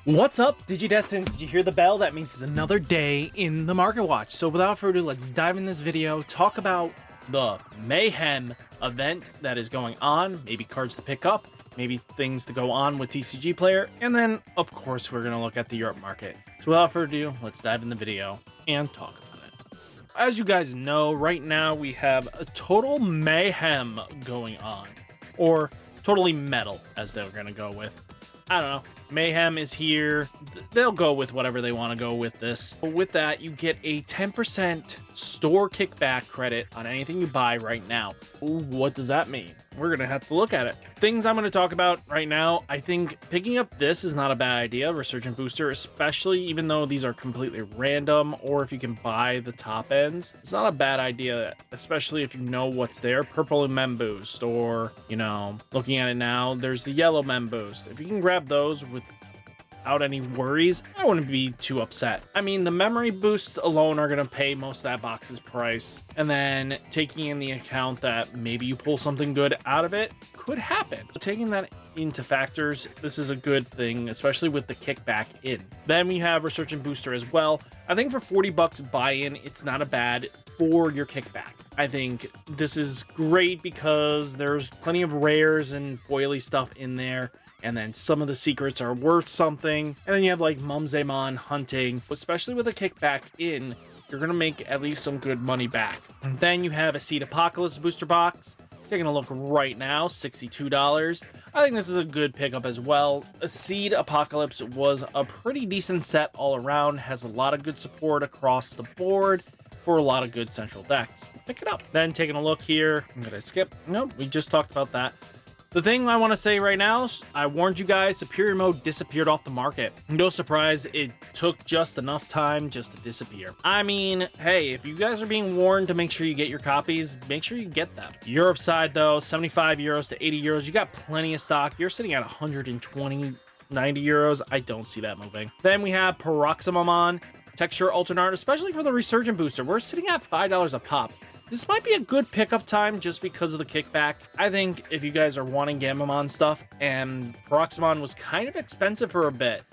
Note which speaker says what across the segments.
Speaker 1: What's up, DigiDestined? Did you hear the bell? That means it's another day in the Market Watch. So without further ado, let's dive in this video, talk about the Mayhem event that is going on, maybe cards to pick up, maybe things to go on with Tcgplayer, and then, of course, we're going to look at the Europe market. So without further ado, let's dive in the video and talk about it. As you guys know, right now we have a total mayhem going on, or totally metal, as they're going to go with. I don't know. Mayhem is here. They'll go with whatever they want to go with this. But with that, you get a 10% store kickback credit on anything you buy right now. Ooh, what does that mean? We're going to have to look at it. Things I'm going to talk about right now, I think picking up this is not a bad idea, Resurgent Booster, especially even though these are completely random, or if you can buy the top ends. It's not a bad idea, especially if you know what's there. Purple and Mem Boost, or, you know, looking at it now, there's the yellow Mem Boost. If you can grab those without any worries, I wouldn't be too upset. I mean, the memory boosts alone are going to pay most of that box's price, and then taking in the account that maybe you pull something good out of it could happen. So taking that into factors, this is a good thing, especially with the kickback in. Then we have Resurgent Booster as well. I think for 40 bucks buy-in, it's not a bad for your kickback. I think this is great because there's plenty of rares and foily stuff in there. And then some of the secrets are worth something. And then you have like Mumzemon hunting, especially with a kickback in, you're going to make at least some good money back. And then you have a Seed Apocalypse booster box. Taking a look right now, $62. I think this is a good pickup as well. A Seed Apocalypse was a pretty decent set all around, has a lot of good support across the board for a lot of good central decks. Pick it up. Then taking a look here, did I skip? Nope, we just talked about that. The thing I want to say right now, I warned you guys, Superior Mode disappeared off the market. No surprise, it took just enough time just to disappear. I mean, hey, if you guys are being warned to make sure you get your copies, make sure you get them. Europe side though, 75 euros to 80 euros, you got plenty of stock. You're sitting at 120, 90 euros. I don't see that moving. Then we have Paroxysmon Texture Alternate Art, especially for the Resurgent Booster. We're sitting at $5 a pop. This might be a good pickup time just because of the kickback. I think if you guys are wanting Gamamon stuff, and Paroxysmon was kind of expensive for a bit,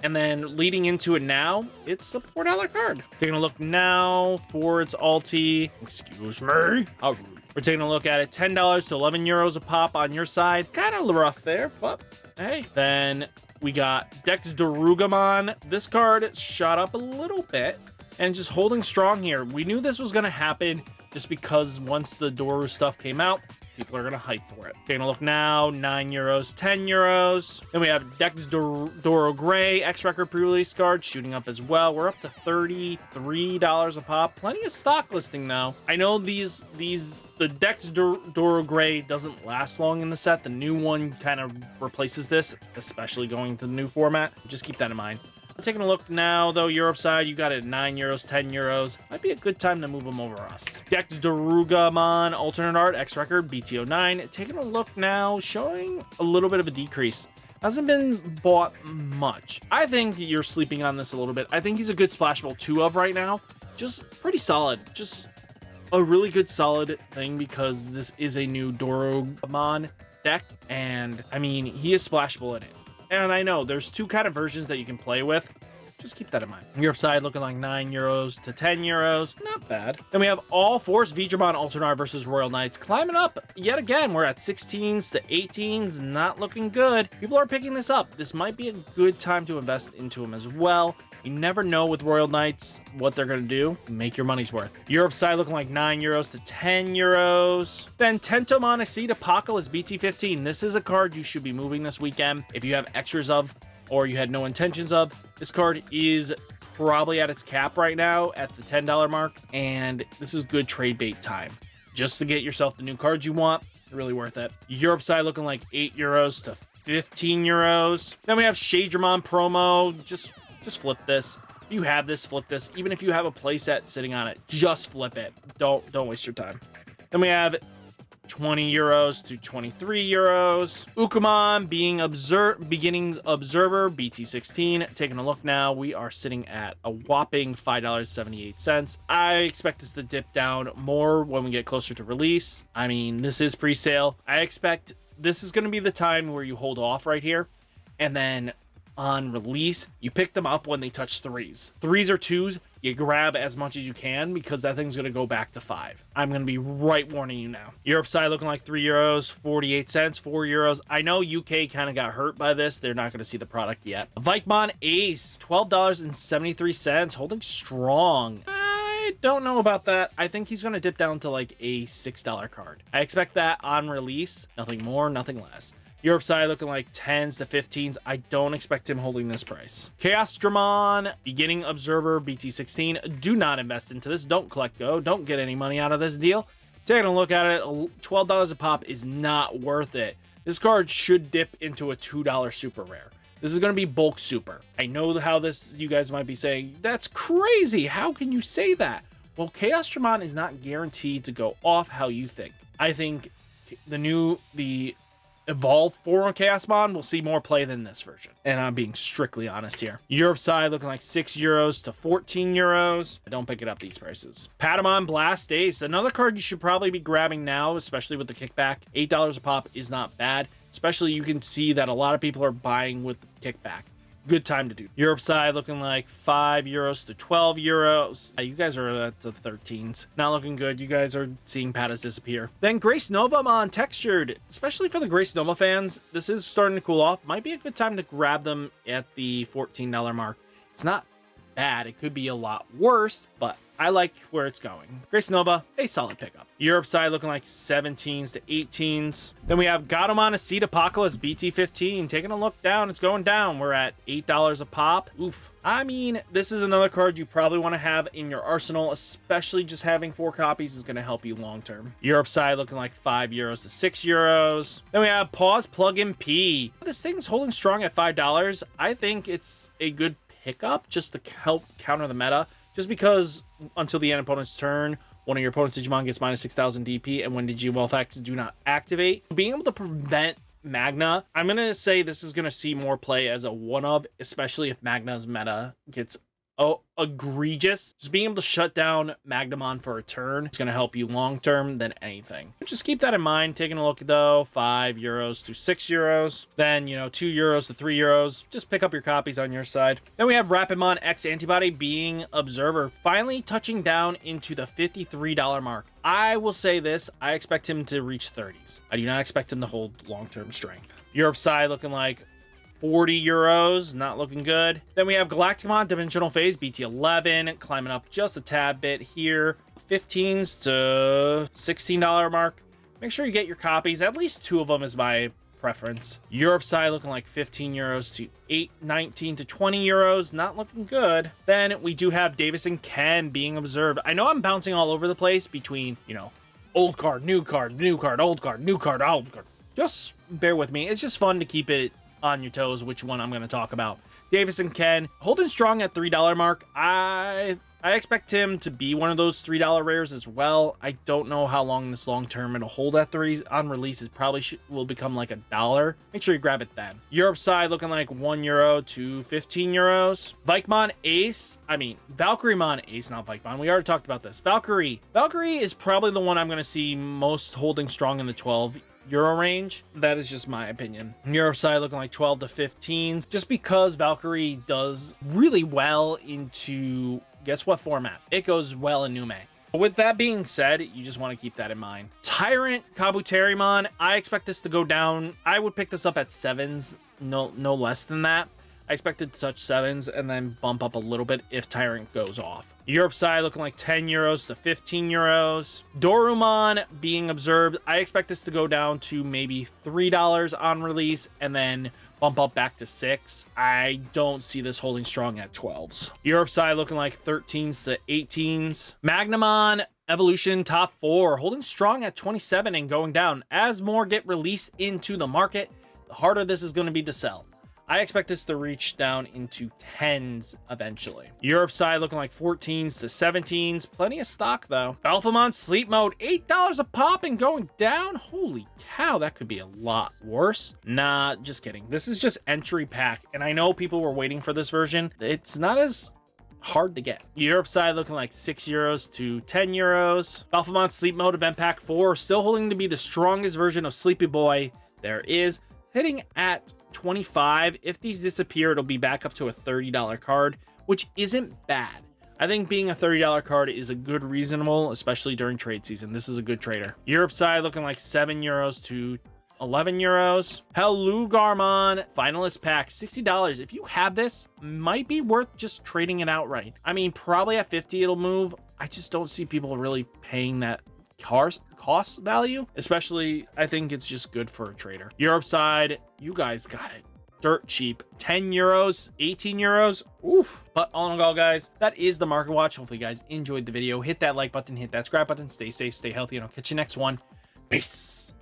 Speaker 1: and then leading into it now, it's the $4 card. Taking a look now for its alti. Excuse me. How rude. We're taking a look at it. $10 to 11 euros a pop on your side. Kind of rough there, but hey. Then we got Dex Darugamon. This card shot up a little bit and just holding strong here. We knew this was going to happen, just because once the Doru stuff came out, people are going to hype for it. Taking a look now, 9 euros, 10 euros. Then we have Dex Doro Gray, X-Record pre-release card, shooting up as well. We're up to $33 a pop. Plenty of stock listing though. I know the Dex Doro Gray doesn't last long in the set. The new one kind of replaces this, especially going to the new format. Just keep that in mind. Taking a look now, though, Europe side, you got it at 9 euros, 10 euros. Might be a good time to move them over us. Dex Darugamon Alternate Art, X-Record, BT09. Taking a look now, showing a little bit of a decrease. Hasn't been bought much. I think you're sleeping on this a little bit. I think he's a good splashable 2 of right now. Just pretty solid. Just a really good solid thing because this is a new Darugamon deck. And, I mean, he is splashable in it. And I know there's two kind of versions that you can play with. Just keep that in mind. Europe side looking like 9 euros to 10 euros. Not bad. Then we have All Force Digimon Ultranar versus Royal Knights climbing up yet again. We're at 16s to 18s. Not looking good. People are picking this up. This might be a good time to invest into them as well. You never know with Royal Knights what they're going to do. Make your money's worth. Europe side looking like 9 euros to 10 euros. Then Tentomon Seed Apocalypse BT15. This is a card you should be moving this weekend. If you have extras of, or you had no intentions of, this card is probably at its cap right now at the $10 mark. And this is good trade bait time. Just to get yourself the new cards you want. Really worth it. Europe side looking like 8 euros to 15 euros. Then we have Shadramon promo. Just flip this. If you have this, flip this. Even if you have a playset sitting on it, just flip it. Don't waste your time. Then we have 20 euros to 23 euros. Ukumon beginning observer BT16. Taking a look now, we are sitting at a whopping $5.78. I expect this to dip down more when we get closer to release. I mean, this is pre-sale. I expect this is going to be the time where you hold off right here, and then on release. You pick them up when they touch 3s. 3s or 2s, you grab as much as you can because that thing's going to go back to 5. I'm going to be right warning you now. Europe side looking like €3, 48 cents, €4. I know UK kind of got hurt by this. They're not going to see the product yet. Vikemon Ace, $12.73, holding strong. I don't know about that. I think he's going to dip down to like a $6 card. I expect that on release. Nothing more, nothing less. Europe side looking like 10s to 15s. I don't expect him holding this price. Chaos Dramon, Beginning Observer, BT16. Do not invest into this. Don't collect go. Don't get any money out of this deal. Taking a look at it, $12 a pop is not worth it. This card should dip into a $2 super rare. This is going to be bulk super. I know how this, you guys might be saying, that's crazy. How can you say that? Well, Chaos Dramon is not guaranteed to go off how you think. I think the Evolved form Chaosmon will see more play than this version. And I'm being strictly honest here. Europe side looking like €6 to €14. I don't pick it up these prices. Patamon Blast Ace, another card you should probably be grabbing now, especially with the kickback. $8 a pop is not bad. Especially you can see that a lot of people are buying with the kickback. Good time to do. Europe side looking like €5 to €12. You guys are at the 13s. Not looking good. You guys are seeing Patas disappear. Then Grace Novamon textured, especially for the Grace Nova fans. This is starting to cool off. Might be a good time to grab them at the $14 mark. It's not bad. It could be a lot worse, but I like where it's going. Grace Nova, a solid pickup. Europe side looking like 17s to 18s. Then we have Gatomon Acid Apocalypse BT15. Taking a look down, it's going down. We're at $8 a pop. Oof. I mean, this is another card you probably want to have in your arsenal, especially just having 4 copies is going to help you long term. Europe side looking like €5 to €6. Then we have Pause Plugin P. This thing's holding strong at $5. I think it's a good pickup just to help counter the meta. Just because until the end opponent's turn, one of your opponent's Digimon gets minus 6,000 DP, and when Digivolve effects do not activate, being able to prevent Magna, I'm going to say this is going to see more play as a one-of, especially if Magna's meta gets egregious. Just being able to shut down Magnamon for a turn is going to help you long term than anything. Just keep that in mind. Taking a look though, €5 to €6. Then, €2 to €3. Just pick up your copies on your side. Then we have Rapidmon X Antibody Being Observer finally touching down into the $53 mark. I will say this, I expect him to reach 30s. I do not expect him to hold long-term strength. Europe side looking like €40, not looking good. Then we have Galacticmon Dimensional Phase BT11 climbing up just a tad bit here. 15s to $16 mark. Make sure you get your copies. At least 2 of them is my preference. Europe side looking like €15 to $19 to €20, not looking good. Then we do have Davis and Ken Being Observed. I know I'm bouncing all over the place between, old card, new card, new card, old card, new card, old card. Just bear with me. It's just fun to keep it on your toes which one I'm going to talk about. Davis and Ken holding strong at $3 mark. I expect him to be one of those $3 rares as well. I don't know how long this long term it'll hold at 3s. On release, it probably will become like $1. Make sure you grab it then. Europe side looking like €1 to €15. Vikemon Ace. Valkyremon Ace, not Vikemon. We already talked about this. Valkyrie. Valkyrie is probably the one I'm going to see most holding strong in the €12 range. That is just my opinion. Europe side looking like 12 to 15s, just because Valkyrie does really well into, guess what format? It goes well in Nume. With that being said, you just want to keep that in mind. Tyrant Kabuterimon, I expect this to go down. I would pick this up at 7s, no less than that. I expect it to touch 7s and then bump up a little bit if Tyrant goes off. Europe side looking like €10 to €15. Dorumon Being Observed. I expect this to go down to maybe $3 on release and then bump up back to 6. I don't see this holding strong at 12s. Europe side looking like 13s to 18s. Magnamon Evolution Top 4 holding strong at 27 and going down. As more get released into the market, the harder this is going to be to sell. I expect this to reach down into 10s eventually. Europe side looking like 14s to 17s. Plenty of stock though. Alphamon Sleep Mode, $8 a pop and going down. Holy cow, that could be a lot worse. Nah, just kidding. This is just entry pack. And I know people were waiting for this version. It's not as hard to get. Europe side looking like €6 to €10. Alphamon Sleep Mode Event Pack 4, still holding to be the strongest version of Sleepy Boy there is, hitting at 25. If these disappear, it'll be back up to a $30 card, which isn't bad. I think being a $30 card is a good reasonable, especially during trade season. This is a good trader. Europe side looking like 7 euros to 11 euros. Hello Garmon finalist pack, $60. If you have this, might be worth just trading it outright. I mean, probably at 50 it'll move. I just don't see people really paying that cost value, especially I think it's just good for a trader. Europe side, you guys got it dirt cheap, 10 euros, 18 euros. Oof. But all in all, guys, that is the Market Watch. Hopefully you guys enjoyed the video. Hit that like button, hit that subscribe button, stay safe, stay healthy, and I'll catch you next one. Peace.